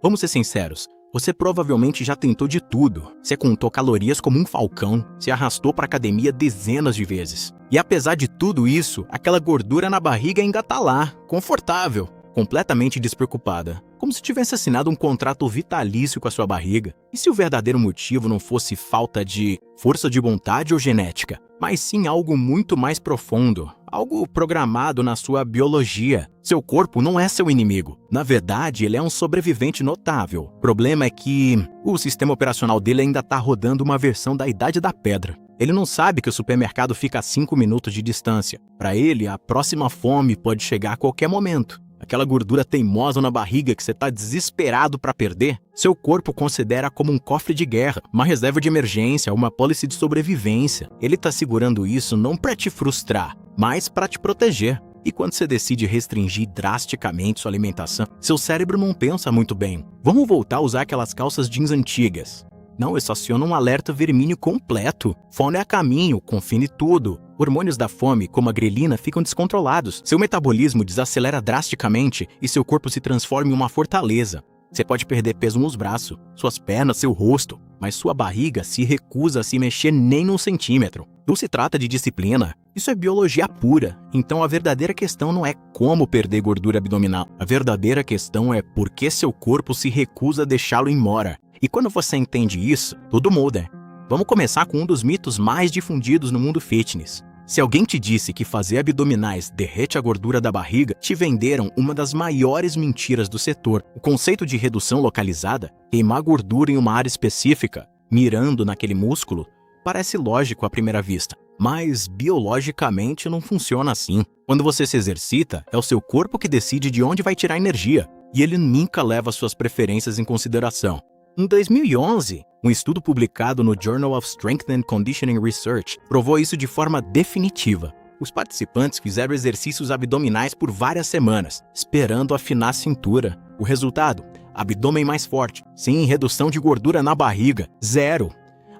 Vamos ser sinceros, você provavelmente já tentou de tudo. Você contou calorias como um falcão, se arrastou para academia dezenas de vezes. E apesar de tudo isso, aquela gordura na barriga ainda tá lá, confortável, completamente despreocupada. Como se tivesse assinado um contrato vitalício com a sua barriga. E se o verdadeiro motivo não fosse falta de força de vontade ou genética, mas sim algo muito mais profundo, algo programado na sua biologia. Seu corpo não é seu inimigo. Na verdade, ele é um sobrevivente notável. O problema é que o sistema operacional dele ainda está rodando uma versão da Idade da Pedra. Ele não sabe que o supermercado fica a 5 minutos de distância. Para ele, a próxima fome pode chegar a qualquer momento. Aquela gordura teimosa na barriga que você está desesperado para perder, seu corpo considera como um cofre de guerra, uma reserva de emergência, uma pólice de sobrevivência. Ele está segurando isso não para te frustrar, mas para te proteger. E quando você decide restringir drasticamente sua alimentação, seu cérebro não pensa muito bem. Vamos voltar a usar aquelas calças jeans antigas. Não, isso aciona um alerta vermelho completo. Fome é a caminho, confine tudo. Hormônios da fome, como a grelina, ficam descontrolados. Seu metabolismo desacelera drasticamente e seu corpo se transforma em uma fortaleza. Você pode perder peso nos braços, suas pernas, seu rosto, mas sua barriga se recusa a se mexer nem 1 centímetro. Não se trata de disciplina, isso é biologia pura. Então a verdadeira questão não é como perder gordura abdominal. A verdadeira questão é por que seu corpo se recusa a deixá-lo embora. E quando você entende isso, tudo muda. Vamos começar com um dos mitos mais difundidos no mundo fitness. Se alguém te disse que fazer abdominais derrete a gordura da barriga, te venderam uma das maiores mentiras do setor. O conceito de redução localizada, queimar gordura em uma área específica, mirando naquele músculo, parece lógico à primeira vista. Mas biologicamente não funciona assim. Quando você se exercita, é o seu corpo que decide de onde vai tirar energia. E ele nunca leva suas preferências em consideração. Em 2011, um estudo publicado no Journal of Strength and Conditioning Research provou isso de forma definitiva. Os participantes fizeram exercícios abdominais por várias semanas, esperando afinar a cintura. O resultado? Abdômen mais forte, sem redução de gordura na barriga, 0.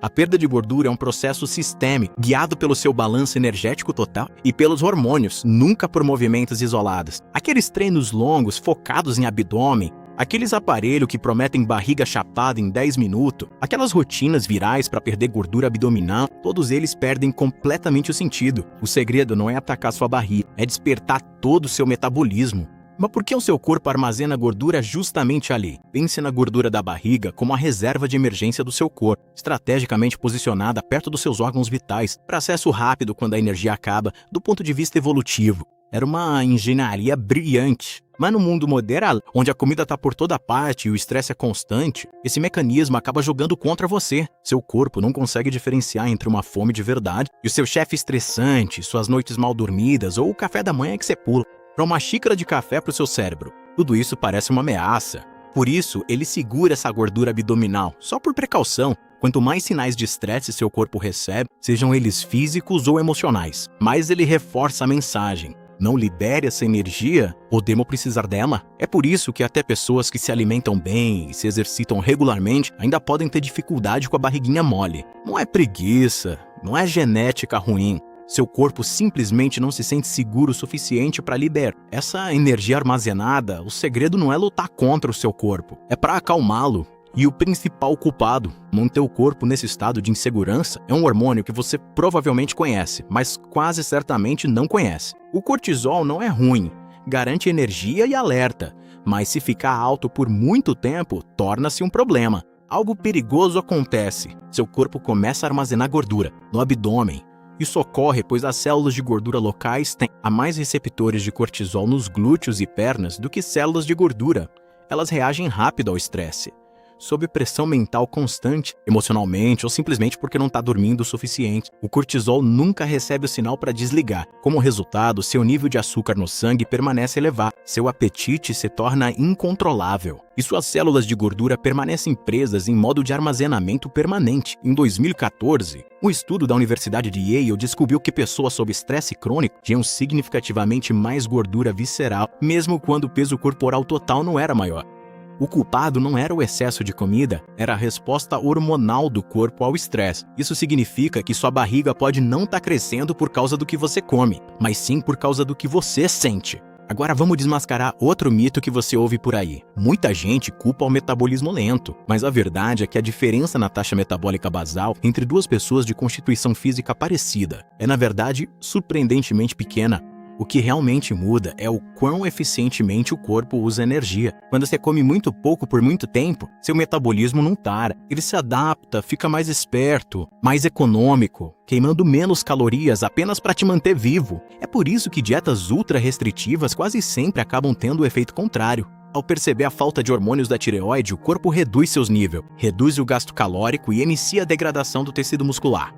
A perda de gordura é um processo sistêmico, guiado pelo seu balanço energético total e pelos hormônios, nunca por movimentos isolados. Aqueles treinos longos, focados em abdômen, aqueles aparelhos que prometem barriga chapada em 10 minutos, aquelas rotinas virais para perder gordura abdominal, todos eles perdem completamente o sentido. O segredo não é atacar sua barriga, é despertar todo o seu metabolismo. Mas por que o seu corpo armazena gordura justamente ali? Pense na gordura da barriga como a reserva de emergência do seu corpo, estrategicamente posicionada perto dos seus órgãos vitais, para acesso rápido quando a energia acaba, do ponto de vista evolutivo. Era uma engenharia brilhante. Mas no mundo moderno, onde a comida está por toda parte e o estresse é constante, esse mecanismo acaba jogando contra você. Seu corpo não consegue diferenciar entre uma fome de verdade e o seu chefe estressante, suas noites mal dormidas ou o café da manhã que você pula para uma xícara de café para o seu cérebro. Tudo isso parece uma ameaça. Por isso, ele segura essa gordura abdominal, só por precaução. Quanto mais sinais de estresse seu corpo recebe, sejam eles físicos ou emocionais, mais ele reforça a mensagem. Não libere essa energia, podemos precisar dela. É por isso que até pessoas que se alimentam bem e se exercitam regularmente ainda podem ter dificuldade com a barriguinha mole. Não é preguiça, não é genética ruim. Seu corpo simplesmente não se sente seguro o suficiente para liberar essa energia armazenada. O segredo não é lutar contra o seu corpo, é para acalmá-lo. E o principal culpado, manter o corpo nesse estado de insegurança, é um hormônio que você provavelmente conhece, mas quase certamente não conhece. O cortisol não é ruim, garante energia e alerta, mas se ficar alto por muito tempo, torna-se um problema. Algo perigoso acontece, seu corpo começa a armazenar gordura no abdômen. Isso ocorre pois as células de gordura locais têm a mais receptores de cortisol nos glúteos e pernas do que células de gordura. Elas reagem rápido ao estresse. Sob pressão mental constante, emocionalmente ou simplesmente porque não está dormindo o suficiente, o cortisol nunca recebe o sinal para desligar. Como resultado, seu nível de açúcar no sangue permanece elevado, seu apetite se torna incontrolável e suas células de gordura permanecem presas em modo de armazenamento permanente. Em 2014, um estudo da Universidade de Yale descobriu que pessoas sob estresse crônico tinham significativamente mais gordura visceral, mesmo quando o peso corporal total não era maior. O culpado não era o excesso de comida, era a resposta hormonal do corpo ao estresse. Isso significa que sua barriga pode não estar crescendo por causa do que você come, mas sim por causa do que você sente. Agora vamos desmascarar outro mito que você ouve por aí. Muita gente culpa o metabolismo lento, mas a verdade é que a diferença na taxa metabólica basal entre duas pessoas de constituição física parecida é, na verdade, surpreendentemente pequena. O que realmente muda é o quão eficientemente o corpo usa energia. Quando você come muito pouco por muito tempo, seu metabolismo não para. Ele se adapta, fica mais esperto, mais econômico, queimando menos calorias apenas para te manter vivo. É por isso que dietas ultra restritivas quase sempre acabam tendo o efeito contrário. Ao perceber a falta de hormônios da tireoide, o corpo reduz seus níveis, reduz o gasto calórico e inicia a degradação do tecido muscular.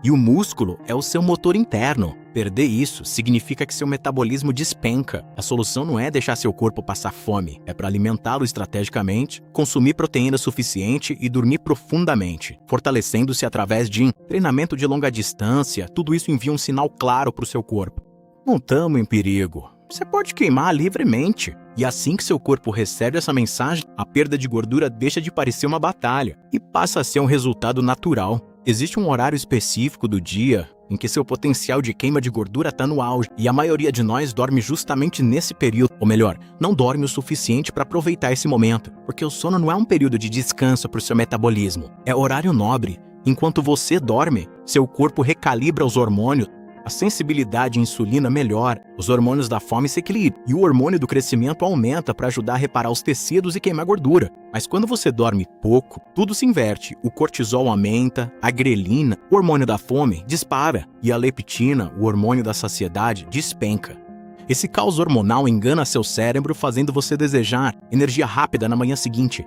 E o músculo é o seu motor interno. Perder isso significa que seu metabolismo despenca. A solução não é deixar seu corpo passar fome, é para alimentá-lo estrategicamente, consumir proteína suficiente e dormir profundamente, fortalecendo-se através de treinamento de longa distância. Tudo isso envia um sinal claro para o seu corpo. Não estamos em perigo. Você pode queimar livremente. E assim que seu corpo recebe essa mensagem, a perda de gordura deixa de parecer uma batalha e passa a ser um resultado natural. Existe um horário específico do dia em que seu potencial de queima de gordura está no auge, e a maioria de nós dorme justamente nesse período, ou melhor, não dorme o suficiente para aproveitar esse momento, porque o sono não é um período de descanso para o seu metabolismo, é horário nobre. Enquanto você dorme, seu corpo recalibra os hormônios, a sensibilidade à insulina melhora, os hormônios da fome se equilibram e o hormônio do crescimento aumenta para ajudar a reparar os tecidos e queimar gordura. Mas quando você dorme pouco, tudo se inverte. O cortisol aumenta, a grelina, o hormônio da fome, dispara e a leptina, o hormônio da saciedade, despenca. Esse caos hormonal engana seu cérebro, fazendo você desejar energia rápida na manhã seguinte.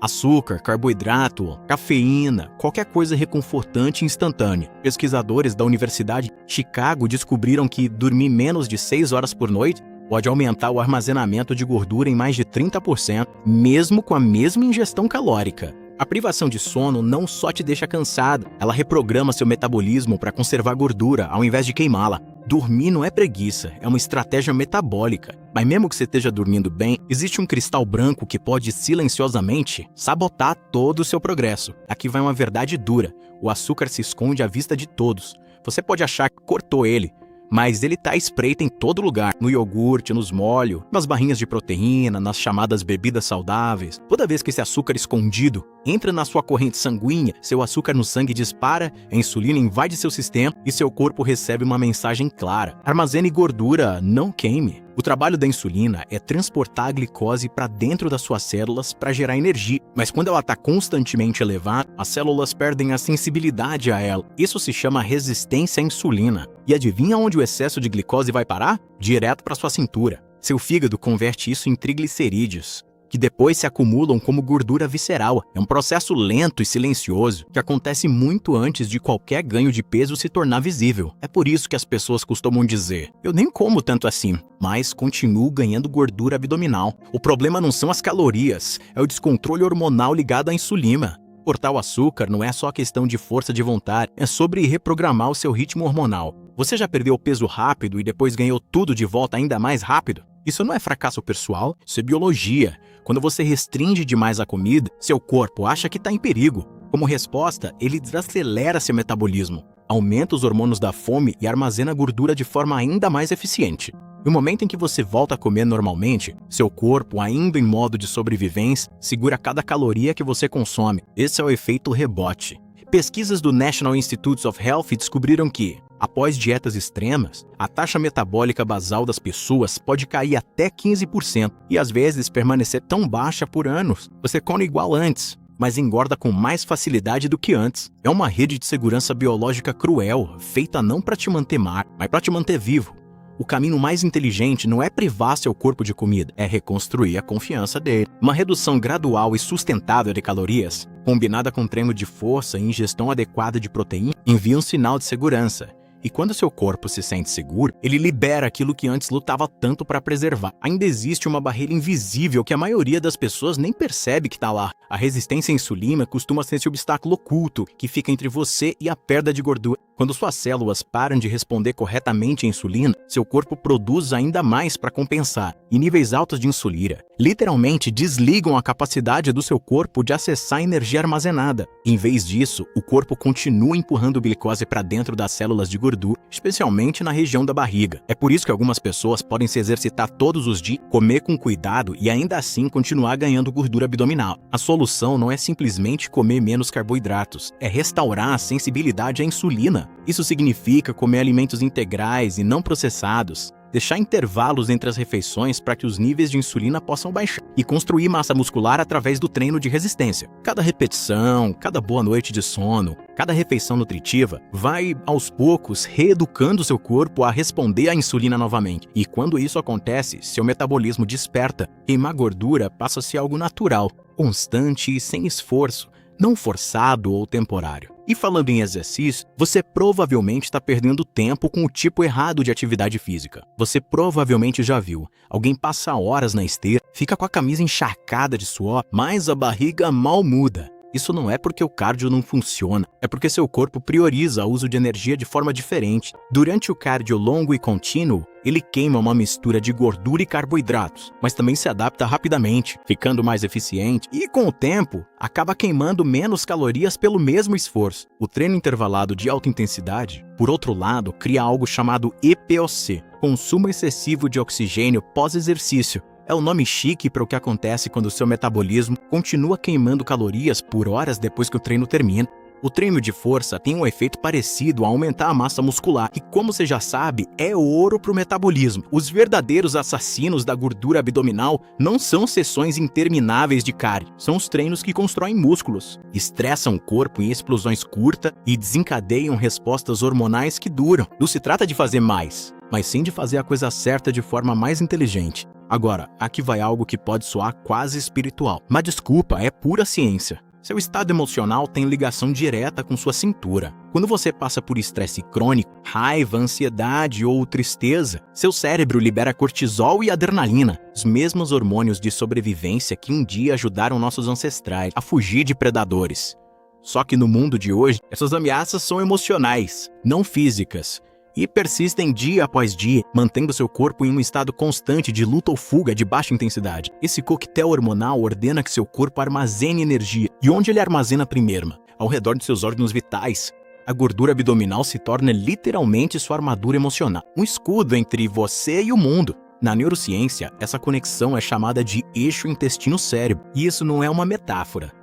Açúcar, carboidrato, cafeína, qualquer coisa reconfortante e instantânea. Pesquisadores da Universidade de Chicago descobriram que dormir menos de 6 horas por noite pode aumentar o armazenamento de gordura em mais de 30%, mesmo com a mesma ingestão calórica. A privação de sono não só te deixa cansado, ela reprograma seu metabolismo para conservar gordura ao invés de queimá-la. Dormir não é preguiça, é uma estratégia metabólica. Mas mesmo que você esteja dormindo bem, existe um cristal branco que pode silenciosamente sabotar todo o seu progresso. Aqui vai uma verdade dura: o açúcar se esconde à vista de todos. Você pode achar que cortou ele, mas ele tá à espreita em todo lugar, no iogurte, nos molhos, nas barrinhas de proteína, nas chamadas bebidas saudáveis. Toda vez que esse açúcar escondido entra na sua corrente sanguínea, seu açúcar no sangue dispara, a insulina invade seu sistema e seu corpo recebe uma mensagem clara: armazene gordura, não queime. O trabalho da insulina é transportar a glicose para dentro das suas células para gerar energia, mas quando ela está constantemente elevada, as células perdem a sensibilidade a ela. Isso se chama resistência à insulina. E adivinha onde o excesso de glicose vai parar? Direto para sua cintura. Seu fígado converte isso em triglicerídeos, que depois se acumulam como gordura visceral. É um processo lento e silencioso que acontece muito antes de qualquer ganho de peso se tornar visível. É por isso que as pessoas costumam dizer: eu nem como tanto assim, mas continuo ganhando gordura abdominal. O problema não são as calorias, é o descontrole hormonal ligado à insulina. Cortar o açúcar não é só questão de força de vontade, é sobre reprogramar o seu ritmo hormonal. Você já perdeu peso rápido e depois ganhou tudo de volta ainda mais rápido? Isso não é fracasso pessoal, isso é biologia. Quando você restringe demais a comida, seu corpo acha que está em perigo. Como resposta, ele desacelera seu metabolismo, aumenta os hormônios da fome e armazena gordura de forma ainda mais eficiente. No momento em que você volta a comer normalmente, seu corpo, ainda em modo de sobrevivência, segura cada caloria que você consome. Esse é o efeito rebote. Pesquisas do National Institutes of Health descobriram que, após dietas extremas, a taxa metabólica basal das pessoas pode cair até 15% e às vezes permanecer tão baixa por anos. Você come igual antes, mas engorda com mais facilidade do que antes. É uma rede de segurança biológica cruel, feita não para te manter magro, mas para te manter vivo. O caminho mais inteligente não é privar seu corpo de comida, é reconstruir a confiança dele. Uma redução gradual e sustentável de calorias, combinada com treino de força e ingestão adequada de proteína, envia um sinal de segurança. E quando seu corpo se sente seguro, ele libera aquilo que antes lutava tanto para preservar. Ainda existe uma barreira invisível que a maioria das pessoas nem percebe que está lá. A resistência à insulina costuma ser esse obstáculo oculto que fica entre você e a perda de gordura. Quando suas células param de responder corretamente à insulina, seu corpo produz ainda mais para compensar. E níveis altos de insulina literalmente desligam a capacidade do seu corpo de acessar a energia armazenada. Em vez disso, o corpo continua empurrando glicose para dentro das células de gordura, gordura, especialmente na região da barriga. É por isso que algumas pessoas podem se exercitar todos os dias, comer com cuidado e ainda assim continuar ganhando gordura abdominal. A solução não é simplesmente comer menos carboidratos, é restaurar a sensibilidade à insulina. Isso significa comer alimentos integrais e não processados, deixar intervalos entre as refeições para que os níveis de insulina possam baixar e construir massa muscular através do treino de resistência. Cada repetição, cada boa noite de sono, cada refeição nutritiva vai, aos poucos, reeducando seu corpo a responder à insulina novamente. E quando isso acontece, seu metabolismo desperta. Queimar gordura passa a ser algo natural, constante e sem esforço, não forçado ou temporário. E falando em exercício, você provavelmente está perdendo tempo com o tipo errado de atividade física. Você provavelmente já viu alguém passar horas na esteira, fica com a camisa encharcada de suor, mas a barriga mal muda. Isso não é porque o cardio não funciona, é porque seu corpo prioriza o uso de energia de forma diferente. Durante o cardio longo e contínuo, ele queima uma mistura de gordura e carboidratos, mas também se adapta rapidamente, ficando mais eficiente e, com o tempo, acaba queimando menos calorias pelo mesmo esforço. O treino intervalado de alta intensidade, por outro lado, cria algo chamado EPOC, consumo excessivo de oxigênio pós-exercício. É o nome chique para o que acontece quando o seu metabolismo continua queimando calorias por horas depois que o treino termina. O treino de força tem um efeito parecido a aumentar a massa muscular, e como você já sabe, é ouro para o metabolismo. Os verdadeiros assassinos da gordura abdominal não são sessões intermináveis de cardio, são os treinos que constroem músculos, estressam o corpo em explosões curtas e desencadeiam respostas hormonais que duram. Não se trata de fazer mais, mas sim de fazer a coisa certa de forma mais inteligente. Agora, aqui vai algo que pode soar quase espiritual, mas desculpa, é pura ciência. Seu estado emocional tem ligação direta com sua cintura. Quando você passa por estresse crônico, raiva, ansiedade ou tristeza, seu cérebro libera cortisol e adrenalina, os mesmos hormônios de sobrevivência que um dia ajudaram nossos ancestrais a fugir de predadores. Só que no mundo de hoje, essas ameaças são emocionais, não físicas, e persistem dia após dia, mantendo seu corpo em um estado constante de luta ou fuga de baixa intensidade. Esse coquetel hormonal ordena que seu corpo armazene energia. E onde ele armazena primeiro? Ao redor de seus órgãos vitais. A gordura abdominal se torna literalmente sua armadura emocional, um escudo entre você e o mundo. Na neurociência, essa conexão é chamada de eixo intestino-cérebro, e isso não é uma metáfora.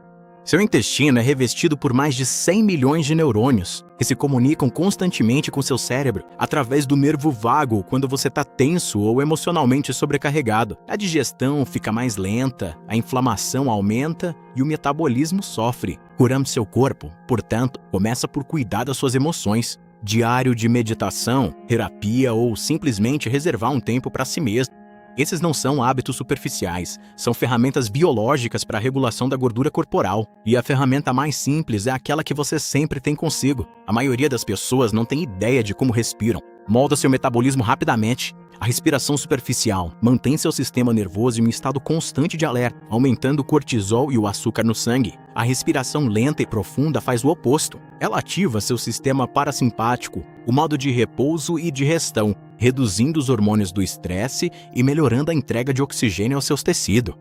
Seu intestino é revestido por mais de 100 milhões de neurônios, que se comunicam constantemente com seu cérebro através do nervo vago quando você está tenso ou emocionalmente sobrecarregado. A digestão fica mais lenta, a inflamação aumenta e o metabolismo sofre. Curando seu corpo, portanto, começa por cuidar das suas emoções. Diário de meditação, terapia ou simplesmente reservar um tempo para si mesmo. Esses não são hábitos superficiais, são ferramentas biológicas para a regulação da gordura corporal. E a ferramenta mais simples é aquela que você sempre tem consigo. A maioria das pessoas não tem ideia de como respiram. Molda seu metabolismo rapidamente. A respiração superficial mantém seu sistema nervoso em um estado constante de alerta, aumentando o cortisol e o açúcar no sangue. A respiração lenta e profunda faz o oposto. Ela ativa seu sistema parasimpático, o modo de repouso e digestão, reduzindo os hormônios do estresse e melhorando a entrega de oxigênio aos seus tecidos.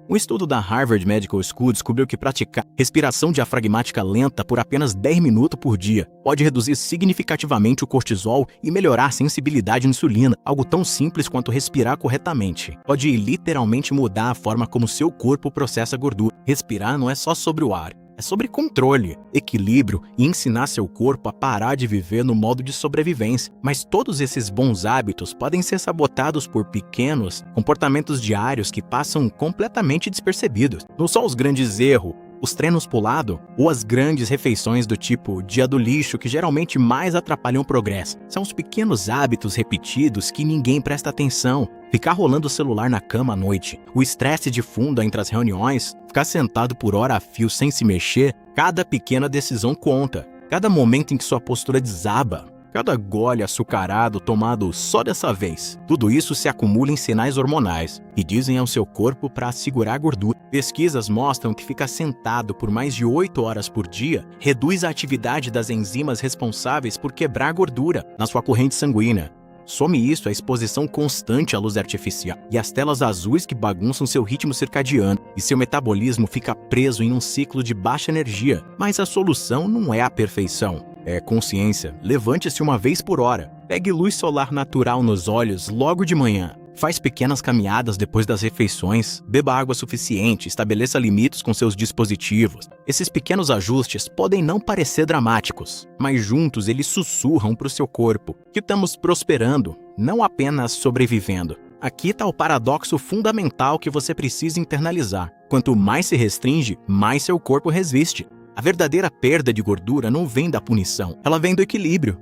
Um estudo da Harvard Medical School descobriu que praticar respiração diafragmática lenta por apenas 10 minutos por dia pode reduzir significativamente o cortisol e melhorar a sensibilidade à insulina. Algo tão simples quanto respirar corretamente pode literalmente mudar a forma como seu corpo processa gordura. Respirar não é só sobre o ar. É sobre controle, equilíbrio e ensinar seu corpo a parar de viver no modo de sobrevivência. Mas todos esses bons hábitos podem ser sabotados por pequenos comportamentos diários que passam completamente despercebidos. Não são os grandes erros, os treinos pulados ou as grandes refeições do tipo dia do lixo que geralmente mais atrapalham o progresso. São os pequenos hábitos repetidos que ninguém presta atenção. Ficar rolando o celular na cama à noite, o estresse de fundo entre as reuniões, ficar sentado por hora a fio sem se mexer, cada pequena decisão conta. Cada momento em que sua postura desaba, cada gole açucarado tomado só dessa vez. Tudo isso se acumula em sinais hormonais e dizem ao seu corpo para segurar a gordura. Pesquisas mostram que ficar sentado por mais de 8 horas por dia reduz a atividade das enzimas responsáveis por quebrar a gordura na sua corrente sanguínea. Some isso a exposição constante à luz artificial e às telas azuis que bagunçam seu ritmo circadiano, e seu metabolismo fica preso em um ciclo de baixa energia. Mas a solução não é a perfeição, Consciência, levante-se uma vez por hora. Pegue luz solar natural nos olhos logo de manhã. Faz pequenas caminhadas depois das refeições, beba água suficiente, estabeleça limites com seus dispositivos. Esses pequenos ajustes podem não parecer dramáticos, mas juntos eles sussurram para o seu corpo que estamos prosperando, não apenas sobrevivendo. Aqui está o paradoxo fundamental que você precisa internalizar. Quanto mais se restringe, mais seu corpo resiste. A verdadeira perda de gordura não vem da punição, ela vem do equilíbrio.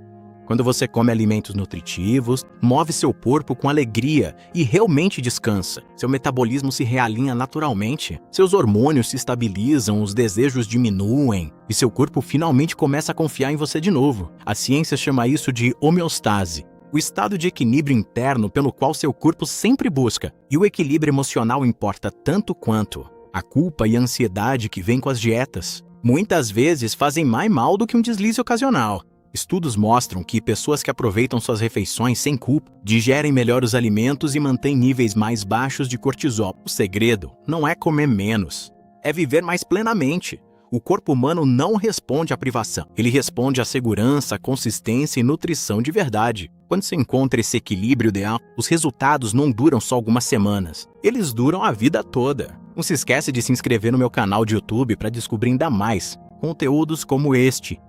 Quando você come alimentos nutritivos, move seu corpo com alegria e realmente descansa. Seu metabolismo se realinha naturalmente, seus hormônios se estabilizam, os desejos diminuem e seu corpo finalmente começa a confiar em você de novo. A ciência chama isso de homeostase, o estado de equilíbrio interno pelo qual seu corpo sempre busca. E o equilíbrio emocional importa tanto quanto a culpa e a ansiedade que vêm com as dietas. Muitas vezes fazem mais mal do que um deslize ocasional. Estudos mostram que pessoas que aproveitam suas refeições sem culpa digerem melhor os alimentos e mantêm níveis mais baixos de cortisol. O segredo não é comer menos, é viver mais plenamente. O corpo humano não responde à privação, ele responde à segurança, consistência e nutrição de verdade. Quando se encontra esse equilíbrio ideal, os resultados não duram só algumas semanas, eles duram a vida toda. Não se esquece de se inscrever no meu canal de YouTube para descobrir ainda mais conteúdos como este.